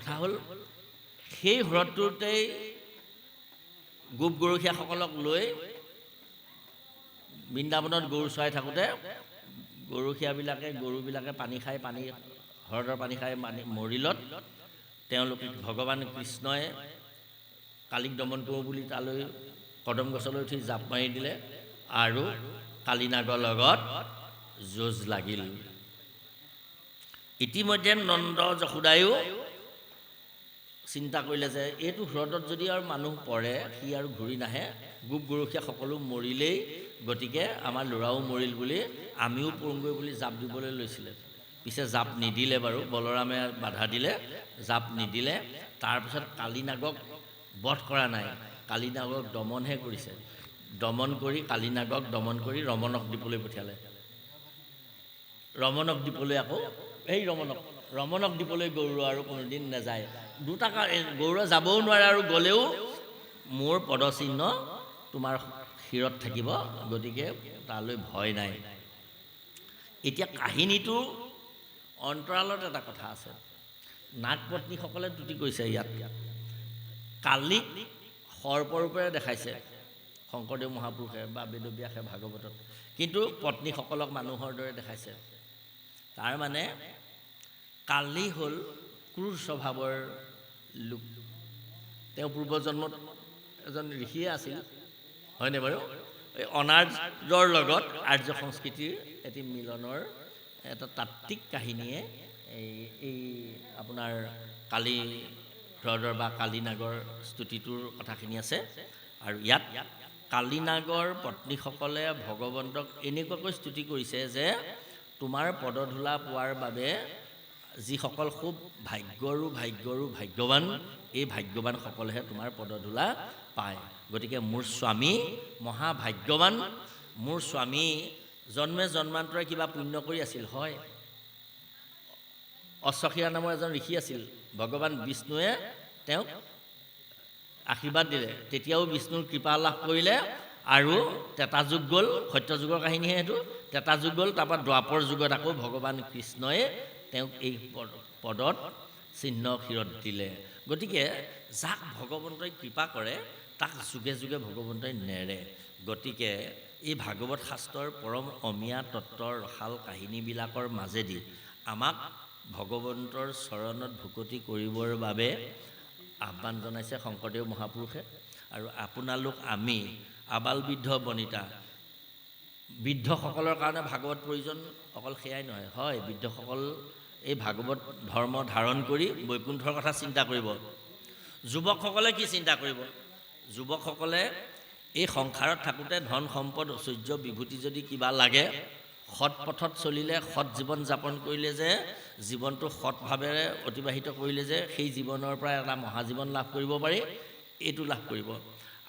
কথা হ'ল সেই হ্ৰদটোতেই গোপ গৰখীয়াসকলক লৈ বৃন্দাবনত গৰু চৰাই থাকোঁতে গৰুবিলাকে পানী খাই হ্ৰদৰ পানী খাই মৰিলত তেওঁলোকে ভগৱান কৃষ্ণই কালিক দমন কৰোঁ বুলি তালৈ কদম গছলৈ উঠি জাপ মাৰি দিলে আৰু কালিনাগৰ লগত যুঁজ লাগিল। ইতিমধ্যে নন্দ যশোদায়ো চিন্তা কৰিলে যে এইটো হ্ৰদত যদি আৰু মানুহ পৰে সি আৰু ঘূৰি নাহে, গোপ গৰখীয়া সকলো মৰিলেই, গতিকে আমাৰ ল'ৰাও মৰিল বুলি আমিও পৰোঁগৈ বুলি জাপ দিবলৈ লৈছিলে। পিছে জাপ নিদিলে বাৰু, বলৰামে বাধা দিলে, জাপ নিদিলে। তাৰপিছত কালিনাগক বধ কৰা নাই, কালিনাগক দমনহে কৰিছে। কালিনাগক দমন কৰি ৰমণক দ্বীপলৈ পঠিয়ালে। ৰমণক দ্বীপলৈ আকৌ ৰমণক দ্বীপলৈ গৌৰ আৰু কোনোদিন নাযায়। দুটা গৌৰ যাবও নোৱাৰে আৰু গ'লেও মোৰ পদচিহ্ন তোমাৰ শিৰত থাকিব, গতিকে তালৈ ভয় নাই। এতিয়া কাহিনীটো অন্তৰালত এটা কথা আছে। নাগ পত্নীসকলে ত্ৰুটি কৰিছে ইয়াত। কালিক সৰ্পৰূপেৰে দেখাইছে শংকৰদেৱ মহাপুৰুষে বা বেদব্যাসে ভাগৱতত, কিন্তু পত্নীসকলক মানুহৰ দৰে দেখাইছে। তাৰ মানে কালি হ'ল ক্ৰূৰ স্বভাৱৰ লোক। তেওঁ পূৰ্বজন্মত এজন ঋষিয়ে আছিল, হয়নে বাৰু? এই অনাৰ্যৰ লগত আৰ্য সংস্কৃতিৰ এটি মিলনৰ এটা তাত্ত্বিক কাহিনীয়ে এই আপোনাৰ কালি হ্ৰদৰ বা কালিনাগৰ স্তুতিটোৰ কথাখিনি আছে। আৰু ইয়াত কালিনাগৰ পত্নীসকলে ভগৱন্তক এনেকুৱাকৈ স্তুতি কৰিছে যে তোমাৰ পদধূলা পোৱাৰ বাবে যিসকল খুব ভাগ্যৱান, এই ভাগ্যৱানসকলেহে তোমাৰ পদধূলা পায়। গতিকে মোৰ স্বামী মহাভাগ্যৱান, মোৰ স্বামী জন্মে জন্মান্তৰে কিবা পুণ্য কৰি আছিল, হয়। অশ্বক্ষীৰা নামৰ এজন ঋষি আছিল, ভগৱান বিষ্ণুৱে তেওঁক আশীৰ্বাদ দিলে, তেতিয়াও বিষ্ণুৰ কৃপা লাভ কৰিলে আৰু তেতা যুগ গ'ল, সত্যযুগৰ কাহিনীহে সেইটো। তেতা যুগ গ'ল, তাৰপৰা দ্বাপৰ যুগত আকৌ ভগৱান কৃষ্ণই তেওঁক এই পদত চিহ্ন শিৰত দিলে। গতিকে যাক ভগৱন্তই কৃপা কৰে তাক যুগে যুগে ভগৱন্তই নেৰে। গতিকে এই ভাগৱত শাস্ত্ৰৰ পৰম অমীয়া তত্ত্বৰ ৰসাল কাহিনীবিলাকৰ মাজেদি আমাক ভগৱন্তৰ চৰণত ভুকতি কৰিবৰ বাবে আহ্বান জনাইছে শংকৰদেৱ মহাপুৰুষে। আৰু আপোনালোক আমি আবাল বৃদ্ধ বনিতা, বৃদ্ধসকলৰ কাৰণে ভাগৱত প্ৰয়োজন, অকল সেয়াই নহয়, হয়। বৃদ্ধসকল এই ভাগৱত ধৰ্ম ধাৰণ কৰি বৈকুণ্ঠৰ কথা চিন্তা কৰিব। যুৱকসকলে কি চিন্তা কৰিব? যুৱকসকলে এই সংসাৰত থাকোঁতে ধন সম্পদ ঐশ্বৰ্য বিভূতি যদি কিবা লাগে, সৎ পথত চলিলে, সৎ জীৱন যাপন কৰিলে, যে জীৱনটো সৎভাৱেৰে অতিবাহিত কৰিলে যে সেই জীৱনৰ পৰা এটা মহাজীৱন লাভ কৰিব পাৰি, এইটো লাভ কৰিব।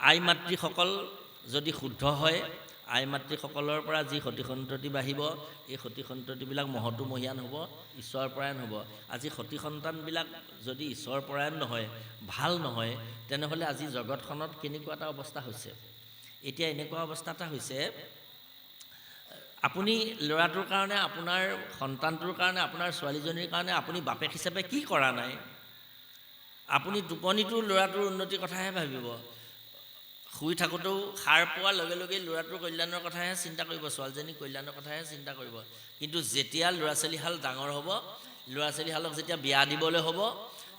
আই মাতৃসকল যদি শুদ্ধ হয়, আই মাতৃসকলৰ পৰা যি সতি সন্ততি বাঢ়িব, এই সতি সন্ততিবিলাক মহতোমহীয়ান হ'ব, ঈশ্বৰপৰায়ণ হ'ব। আজি সতি সন্তানবিলাক যদি ঈশ্বৰপৰায়ণ নহয়, ভাল নহয়, তেনেহ'লে আজি জগতখনত কেনেকুৱা এটা অৱস্থা হৈছে। এতিয়া এনেকুৱা অৱস্থা এটা হৈছে, আপুনি ল'ৰাটোৰ কাৰণে, আপোনাৰ সন্তানটোৰ কাৰণে, আপোনাৰ ছোৱালীজনীৰ কাৰণে আপুনি বাপেক হিচাপে কি কৰা নাই? আপুনি টোপনিটো ল'ৰাটোৰ উন্নতিৰ কথাহে ভাবিব, শুই থাকোঁতেও সাৰ পোৱাৰ লগে লগেই ল'ৰাটোৰ কল্যাণৰ কথাহে চিন্তা কৰিব, ছোৱালীজনীৰ কল্যাণৰ কথাহে চিন্তা কৰিব। কিন্তু যেতিয়া ল'ৰা ছোৱালীহাল ডাঙৰ হ'ব, ল'ৰা ছোৱালীহালক যেতিয়া বিয়া দিবলৈ হ'ব,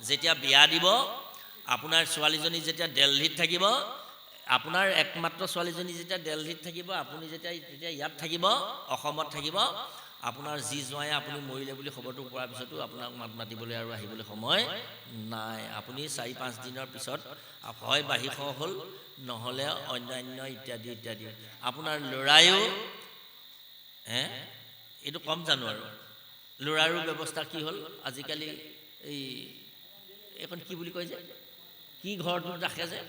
যেতিয়া বিয়া দিব, আপোনাৰ ছোৱালীজনী যেতিয়া দিল্লীত থাকিব, আপোনাৰ একমাত্ৰ ছোৱালীজনী যেতিয়া দিল্লীত থাকিব, আপুনি তেতিয়া ইয়াত থাকিব, অসমত থাকিব, আপোনাৰ যি জোঁৱাই আপুনি মৰিলে বুলি খবৰটো পোৱাৰ পিছতো আপোনাক মাত মাতিবলৈ আৰু আহিবলৈ সময় নাই। আপুনি 4-5 দিনৰ পিছত হয় বাহিৰ হ'ল, নহ'লে অন্যান্য ইত্যাদি ইত্যাদি। আপোনাৰ ল'ৰায়ো এইটো কম জানো আৰু ল'ৰাৰো ব্যৱস্থা কি হ'ল আজিকালি? এইখন কি বুলি কয় যে, কি ঘৰটো ৰাখে যে,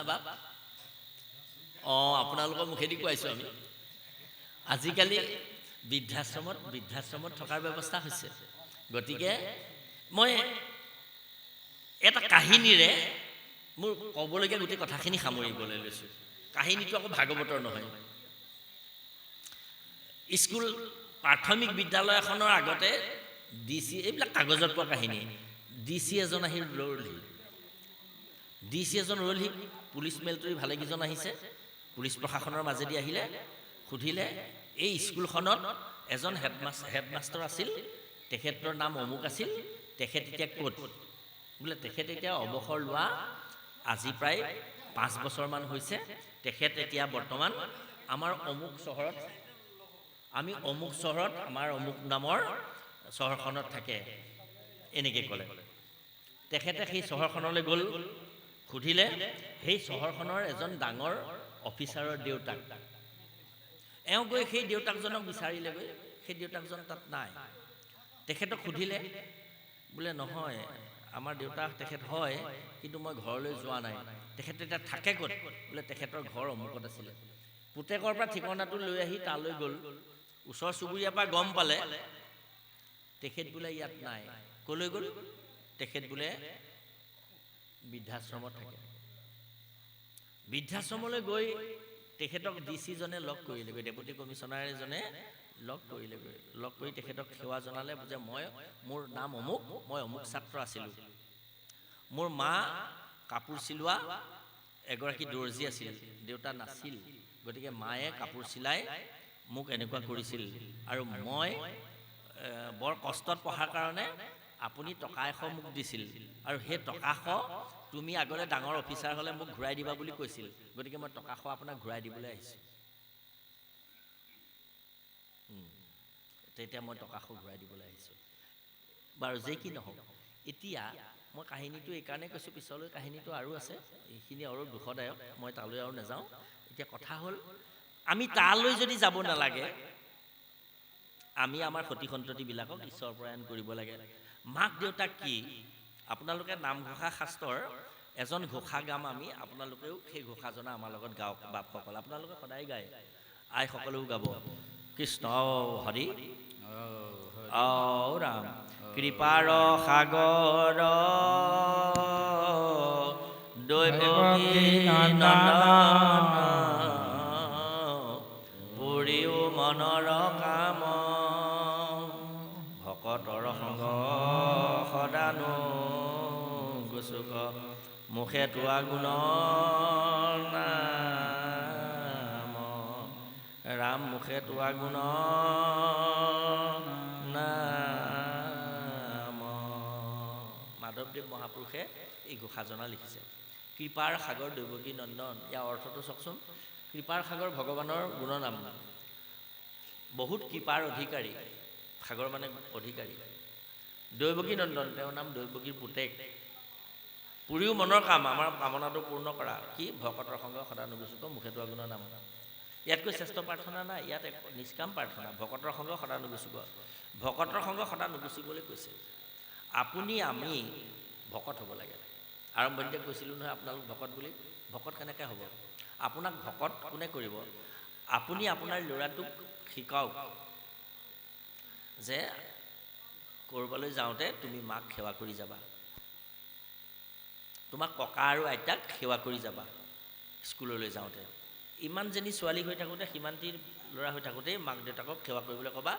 বাপ, আপোনালোকৰ মুখেদি কোৱাইছোঁ আমি। আজিকালি বৃদ্ধাশ্ৰমত থকাৰ ব্যৱস্থা হৈছে। গতিকে মই এটা কাহিনীৰে মোৰ ক'বলগীয়া গোটেই কথাখিনি সামৰিবলৈ লৈছোঁ। কাহিনীটো আকৌ ভাগৱতৰ নহয়। স্কুল প্ৰাথমিক বিদ্যালয় এখনৰ আগতে DC এইবিলাক কাগজত পোৱা কাহিনী DC এজন আহি ৰ'লহি DC এজন ৰ'লহি পুলিচ মেলটৰি ভালেকেইজন আহিছে পুলিচ প্ৰশাসনৰ মাজেদি আহিলে সুধিলে এই স্কুলখনত এজন হেডমাষ্টাৰ আছিল তেখেতৰ নাম অমুক আছিল তেখেত এতিয়া ক'ত বোলে তেখেত এতিয়া অৱসৰ লোৱা আজি প্ৰায় 5 বছৰমান হৈছে তেখেত এতিয়া বৰ্তমান আমাৰ অমুক চহৰত আমি অমুক চহৰত আমাৰ অমুক নামৰ চহৰখনত থাকে এনেকৈ ক'লে তেখেতে সেই চহৰখনলৈ গ'ল সুধিলে সেই চহৰখনৰ এজন ডাঙৰ অফিচাৰৰ দেউতাক এওঁ গৈ সেই দেউতাকজনক বিচাৰিলেগৈ সেই দেউতাকজন তাত নাই তেখেতক সুধিলে বোলে নহয় আমাৰ দেউতা তেখেত হয় কিন্তু মই ঘৰলৈ যোৱা নাই তেখেতে এতিয়া থাকে ক'ত বোলে তেখেতৰ ঘৰ অমুকত আছিলে পুতেকৰ পৰা ঠিকনাটো লৈ আহি তালৈ গ'ল ওচৰ চুবুৰীয়াৰ পৰা গম পালে তেখেত বোলে ইয়াত নাই ক'লৈ গ'ল তেখেত বোলে বৃদ্ধাশ্ৰমত থাকে বৃদ্ধাশ্ৰমলৈ গৈ তেখেতক DC জনে লগ কৰিলেগৈ ডেপুটি কমিশ্যনাৰজনে লগ কৰিলেগৈ লগ কৰি তেখেতক সেৱা জনালে যে মোৰ নাম অমুক মই অমুক ছাত্ৰ আছিলোঁ মোৰ মা কাপোৰ চিলোৱা এগৰাকী দৰ্জী আছিল দেউতা নাছিল গতিকে মায়ে কাপোৰ চিলাই মোক এনেকুৱা কৰিছিল আৰু মই বৰ কষ্টত পঢ়াৰ কাৰণে আপুনি টকা 100 মোক দিছিল আৰু সেই টকা 100 তুমি আগতে ডাঙৰ অফিচাৰ হ'লে মোক ঘূৰাই দিবা বুলি কৈছিল গতিকে মই টকা 100 আপোনাক ঘূৰাই দিবলৈ আহিছোঁ তেতিয়া মই টকা 100 ঘূৰাই দিবলৈ আহিছোঁ বাৰু যে কি নহওক এতিয়া মই কাহিনীটো এইকাৰণে কৈছোঁ পিছলৈ কাহিনীটো আৰু আছে এইখিনি আৰু দুখদায়ক মই তালৈ আৰু নাযাওঁ এতিয়া কথা হ'ল আমি তালৈ যদি যাব নালাগে আমি আমাৰ সতি সন্ততিবিলাকক ঈশ্বৰ প্ৰয়াণ কৰিব লাগে মাক দেউতাক কি আপোনালোকে নামঘোষা শাস্ত্ৰৰ এজন ঘোষা গাম আমি আপোনালোকেও সেই ঘোষাজনা আমাৰ লগত গাওক বাপসকল আপোনালোকে সদায় গায় আইসকলেও গাব কৃষ্ণ হৰি ৰাম কৃপাৰ সাগৰ দৈৱকী নন্দন পুৰিও মনৰ কাম ভকতৰ সংগ সদানো গুচুক মুখে তোৱা গুণ নাম ৰাম মুখে তোৱা গুণ নাম মাধৱদেৱ মহাপুৰুষে এই ঘোষাজনা লিখিছে কৃপাৰ সাগৰ দৈৱকী নন্দন ইয়াৰ অৰ্থটো চাওকচোন কৃপাৰ সাগৰ ভগৱানৰ গুণনাম বহুত কৃপাৰ অধিকাৰী সাগৰ মানে অধিকাৰী দৈৱকী নন্দন তেওঁৰ নাম দৈৱকীৰ পুতেক পুৰিও মনৰ কাম আমাৰ কামনাটো পূৰ্ণ কৰা কি ভকতৰ সংগ সদা নুগুচুক মুখে তোৱা গুণৰ নাম ইয়াতকৈ শ্ৰেষ্ঠ প্ৰাৰ্থনা নাই ইয়াত এক নিষ্কাম প্ৰাৰ্থনা ভকতৰ সংগ সদা নুগুচুক ভকতৰ সংগ সদা নুগুচিবলৈ কৈছে আপুনি আমি ভকত হ'ব লাগে আৰম্ভণিতে কৈছিলোঁ নহয় আপোনালোক ভকত বুলি ভকত কেনেকৈ হ'ব আপোনাক ভকত কোনে কৰিব আপুনি আপোনাৰ ল'ৰাটোক শিকাওক যে ক'ৰবালৈ যাওঁতে তুমি মাক সেৱা কৰি যাবা তোমাক ককা আৰু আইতাক সেৱা কৰি যাবা স্কুললৈ যাওঁতে ইমানজনী ছোৱালী হৈ থাকোঁতে সীমান্তিৰ ল'ৰা হৈ থাকোঁতেই মাক দেউতাকক সেৱা কৰিবলৈ ক'বা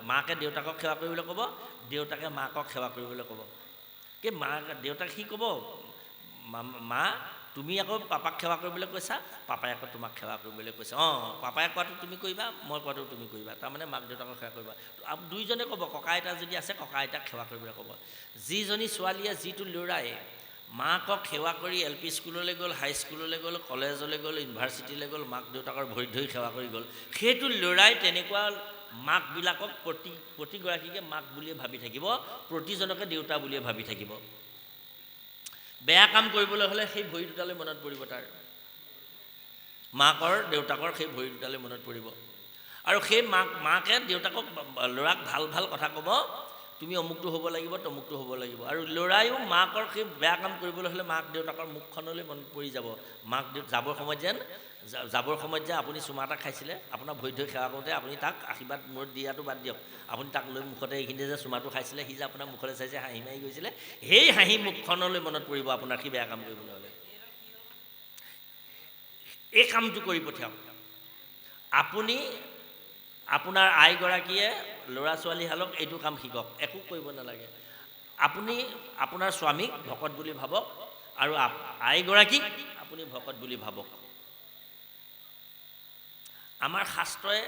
মাকে দেউতাকক সেৱা কৰিবলৈ ক'ব দেউতাকে মাকক সেৱা কৰিবলৈ ক'ব কি দেউতাক সি ক'ব মা তুমি আকৌ পাপাক সেৱা কৰিবলৈ কৈছা পাপাই আকৌ তোমাক সেৱা কৰিবলৈ কৈছা পাপাই কোৱাটো তুমি কৰিবা মই কোৱাটো তুমি কৰিবা তাৰমানে মাক দেউতাকক সেৱা কৰিবা দুইজনে ক'ব ককা আইতা যদি আছে ককা আইতাক সেৱা কৰিবলৈ ক'ব যিজনী ছোৱালীয়ে যিটো ল'ৰাই মাকক সেৱা কৰি LP স্কুললৈ গ'ল হাই স্কুললৈ গ'ল কলেজলৈ গ'ল ইউনিভাৰ্চিটিলৈ গ'ল মাক দেউতাকৰ ভৰিত ধৰি সেৱা কৰি গ'ল সেইটো ল'ৰাই তেনেকুৱা মাকবিলাকক প্ৰতিগৰাকীকে মাক বুলিয়ে ভাবি থাকিব প্ৰতিজনকে দেউতা বুলিয়ে ভাবি থাকিব বেয়া কাম কৰিবলৈ হ'লে সেই ভৰি দুটালৈ মনত পৰিব তাৰ মাকৰ দেউতাকৰ সেই ভৰি দুটালৈ মনত পৰিব আৰু সেই মাকে দেউতাকক ল'ৰাক ভাল ভাল কথা ক'ব তুমি অমুকটো হ'ব লাগিব তমুকটো হ'ব লাগিব আৰু ল'ৰায়ো মাকৰ সেই বেয়া কাম কৰিবলৈ হ'লে মাক দেউতাকৰ মুখখনলৈ মনত পৰি যাব মাক যাবৰ সময়ত যে আপুনি চুমা এটা খাইছিলে আপোনাৰ ভৰি ধৰি সেৱা কৰোঁতে আপুনি তাক আশীৰ্বাদ মূৰত দিয়াটো বাদ দিয়ক আপুনি তাক লৈ মুখতে এইখিনিতে যে চুমাটো খাইছিলে সি যে আপোনাৰ মুখলৈ চাইছে হাঁহি মাৰি গৈছিলে সেই হাঁহি মুখখনলৈ মনত পৰিব আপোনাৰ সি বেয়া কাম কৰিবলৈ হ'লে এই কামটো কৰি পঠিয়াওক আপুনি আপোনাৰ আইগৰাকীয়ে ল'ৰা ছোৱালীহালক এইটো কাম শিকক, একো কৰিব নালাগে। আপুনি আপোনাৰ স্বামীক ভকত বুলি ভাবক আৰু আইগৰাকীক আপুনি ভকত বুলি ভাবক। আমাৰ শাস্ত্ৰই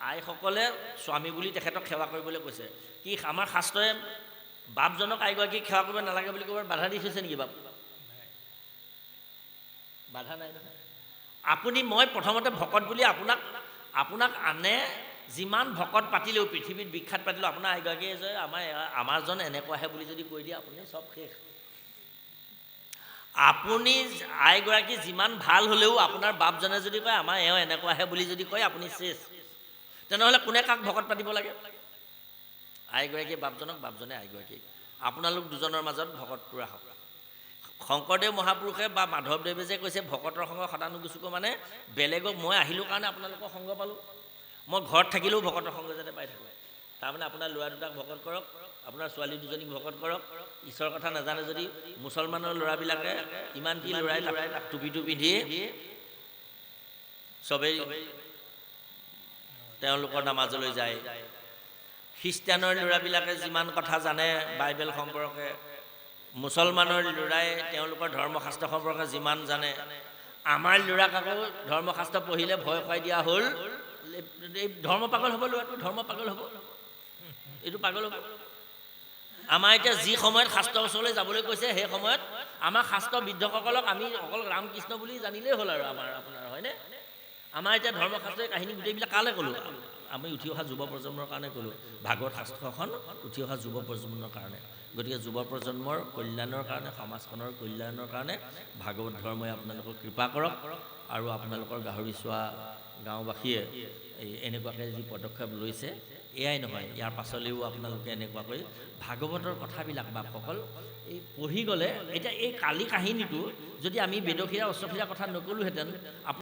আইসকলে স্বামী বুলি তেখেতক সেৱা কৰিবলৈ কৈছে। কি আমাৰ শাস্ত্ৰই বাপজনক আইগৰাকীক সেৱা কৰিব নালাগে বুলি ক'ব বাধা দি থৈছে নেকি? বাপ বাধা নাই নহয়। আপুনি মই প্ৰথমতে ভকত বুলি আপোনাক আনে যিমান ভকত পাতিলেও, পৃথিৱীত বিখ্যাত পাতিলেও, আপোনাৰ আইগৰাকীয়ে যে আমাৰজন এনেকুৱাহে বুলি যদি কৈ দিয়ে, আপুনি চব শেষ। আপুনি আইগৰাকী যিমান ভাল হ'লেও আপোনাৰ বাপজনে যদি কয় আমাৰ এওঁ এনেকুৱাহে বুলি যদি কয়, আপুনি শেষ। তেনেহ'লে কোনে কাক ভকত পাতিব লাগে? আইগৰাকীয়ে বাপজনক, বাপজনে আইগৰাকীক। আপোনালোক দুজনৰ মাজত ভকতটো ৰাখক। শংকৰদেৱ মহাপুৰুষে বা মাধৱদেৱে যে কৈছে ভকতৰ সংগ শতানুগুচুক, মানে বেলেগক মই আহিলোঁ কাৰণে আপোনালোকৰ সংগ পালোঁ, মই ঘৰত থাকিলেও ভকতৰ সংগ যাতে পাই থাকোঁ। তাৰমানে আপোনাৰ ল'ৰা দুটাক ভকত কৰক, আপোনাৰ ছোৱালী দুজনীক ভকত কৰক। ঈশ্বৰৰ কথা নাজানে যদি মুছলমানৰ ল'ৰাবিলাকে ইমান কি ল'ৰাই টুপিটো পিন্ধি চবেই তেওঁলোকৰ নামাজলৈ যায়। খ্ৰীষ্টানৰ ল'ৰাবিলাকে যিমান কথা জানে বাইবেল সম্পৰ্কে, মুছলমানৰ ল'ৰাই তেওঁলোকৰ ধৰ্মশাস্ত্ৰ সম্পৰ্কে যিমান জানে, আমাৰ ল'ৰাক আকৌ ধৰ্মশাস্ত্ৰ পঢ়িলে ভয় খুৱাই দিয়া হ'ল। এই ধৰ্ম পাগল হ'ব, ল'ৰাটো ধৰ্ম পাগল হ'ব, এইটো পাগল হ'ব। আমাৰ এতিয়া যি সময়ত শাস্ত্ৰৰ ওচৰলৈ যাবলৈ কৈছে, সেই সময়ত আমাৰ শাস্ত্ৰ বিদ্ধসকলক আমি অকল ৰামকৃষ্ণ বুলি জানিলেই হ'ল আৰু আপোনাৰ হয়নে? আমাৰ এতিয়া ধৰ্মশাস্ত্ৰৰ কাহিনী গোটেইবিলাক কালে ক'লোঁ? আমি উঠি অহা যুৱ প্ৰজন্মৰ কাৰণে ক'লোঁ। ভাগৱত শাস্ত্ৰখন উঠি অহা যুৱ প্ৰজন্মৰ কাৰণে। গতিকে যুৱ প্ৰজন্মৰ কল্যাণৰ কাৰণে, সমাজখনৰ কল্যাণৰ কাৰণে ভাগৱত ধৰ্মই আপোনালোকক কৃপা কৰক। আৰু আপোনালোকৰ গাহৰি চোৱা গাঁওবাসীয়ে এনেকুৱাকৈ যি পদক্ষেপ লৈছে, এয়াই নহয়, ইয়াৰ পাছলৈও আপোনালোকে এনেকুৱাকৈ ভাগৱতৰ কথাবিলাক বাপসকল এই পঢ়ি গ'লে, এতিয়া এই কালি কাহিনীটো যদি আমি বেদশিৰা অশ্বশিৰা কথা নকলোহেঁতেন,